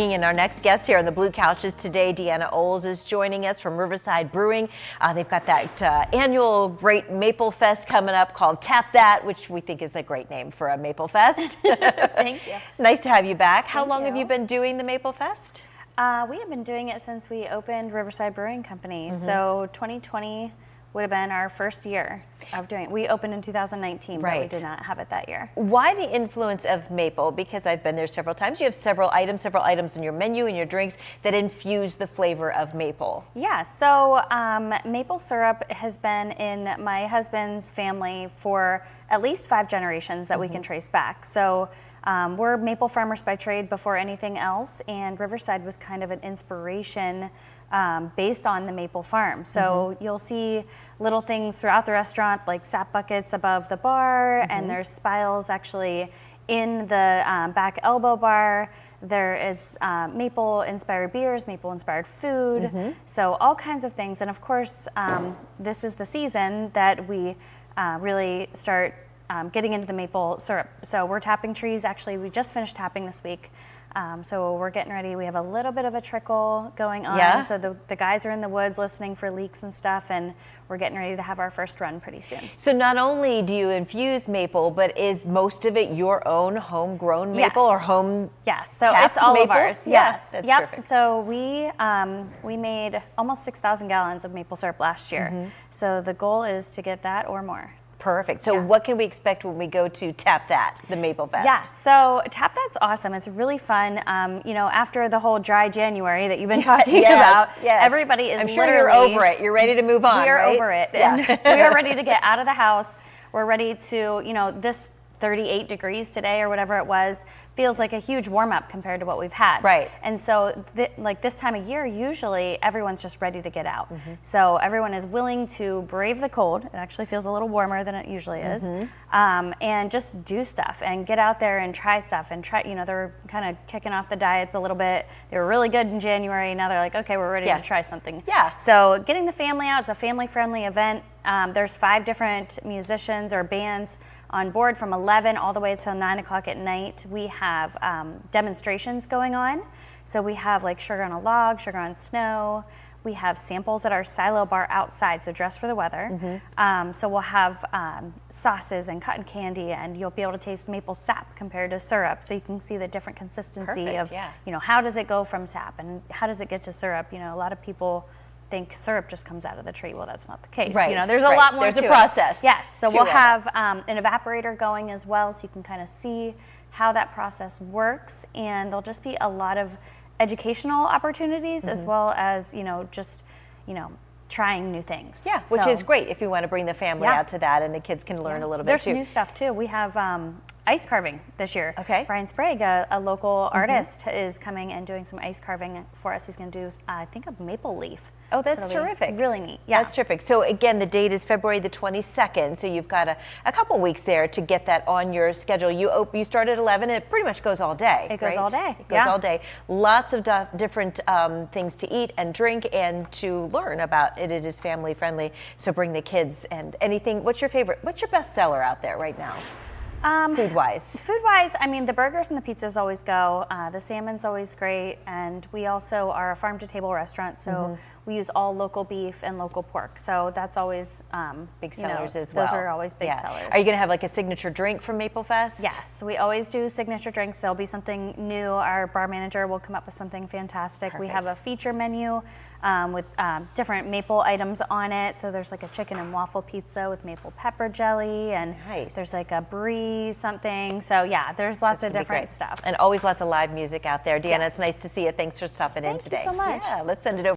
And our next guest here on the Blue Couches today, Deanna Oles, is joining us from Riverside Brewing. They've got that annual great Maplefest coming up called Tap That, which we think is a great name for a Maplefest. Thank you. Nice to have you back. How long you. have you been doing the Maplefest? We have been doing it since we opened Riverside Brewing Company. So 2020 would have been our first year of doing it. We opened in 2019, but we did not have it that year. Why the influence of maple? Because I've been there several times. You have several items in your menu and your drinks that infuse the flavor of maple. Yeah, so maple syrup has been in my husband's family for at least 5 generations that we can trace back. So we're maple farmers by trade before anything else, and Riverside was kind of an inspiration based on the maple farm. So you'll see little things throughout the restaurant, like sap buckets above the bar, and there's spiles actually in the back elbow bar. There is maple-inspired beers, maple-inspired food, so all kinds of things. And of course, this is the season that we really start getting into the maple syrup. So we're tapping trees. Actually, we just finished tapping this week. So we're getting ready. We have a little bit of a trickle going on. Yeah. So the guys are in the woods listening for leaks and stuff, and we're getting ready to have our first run pretty soon. So not only do you infuse maple, but is most of it your own homegrown maple or home? Yes, so it's all maple? of ours. Yes, Yes, that's terrific. So we made almost 6,000 gallons of maple syrup last year. So the goal is to get that or more. Perfect. So what can we expect when we go to Tap That, the Maplefest? Yeah, so Tap That's awesome. It's really fun. You know, after the whole dry January that you've been talking about, everybody is I'm sure you're over it. You're ready to move on, We are right? over it. And we are ready to get out of the house. We're ready to, you know, this 38 degrees today or whatever it was feels like a huge warm up compared to what we've had. Right. And so like this time of year, usually everyone's just ready to get out. So everyone is willing to brave the cold. It actually feels a little warmer than it usually is. And just do stuff and get out there and try stuff and try, you know, they're kind of kicking off the diets a little bit. They were really good in January. Now they're like, okay, we're ready to try something. Yeah. So getting the family out, it's a family friendly event. There's 5 different musicians or bands on board from 11 all the way until 9 o'clock at night. We have demonstrations going on. So we have like sugar on a log, sugar on snow. We have samples at our silo bar outside, so dress for the weather. So we'll have sauces and cotton candy, and you'll be able to taste maple sap compared to syrup, so you can see the different consistency of, you know, how does it go from sap and how does it get to syrup. You know, a lot of people think syrup just comes out of the tree. Well, that's not the case. You know, there's a lot more. There's to a process. It. Yes. So we'll have an evaporator going as well, so you can kind of see how that process works, and there'll just be a lot of educational opportunities as well as, you know, just, you know, trying new things. Yeah, which is great if you want to bring the family out to that and the kids can learn a little bit too. There's new stuff too. We have ice carving this year. Okay. Brian Sprague, a local artist, is coming and doing some ice carving for us. He's going to do, I think, a maple leaf. Oh, that's terrific. Really neat. Yeah. That's terrific. So again, the date is February the 22nd. So you've got a couple weeks there to get that on your schedule. You start at 11. It pretty much goes all day. It goes all day. It goes all day. Lots of different things to eat and drink and to learn about it. It is family friendly. So bring the kids and anything. What's your favorite? What's your best seller out there right now? Food-wise? Food-wise, I mean, the burgers and the pizzas always go. The salmon's always great, and we also are a farm-to-table restaurant, so we use all local beef and local pork. So that's always big sellers as well. Those are always big sellers. Are you going to have like a signature drink from Maplefest? Yes, we always do signature drinks. There'll be something new. Our bar manager will come up with something fantastic. We have a feature menu with different maple items on it. So there's like a chicken and waffle pizza with maple pepper jelly, and there's like a brie something. So yeah, there's lots of different stuff. And always lots of live music out there. Deanna, it's nice to see you. Thanks for stopping in today. Thank you so much. Yeah, let's send it over.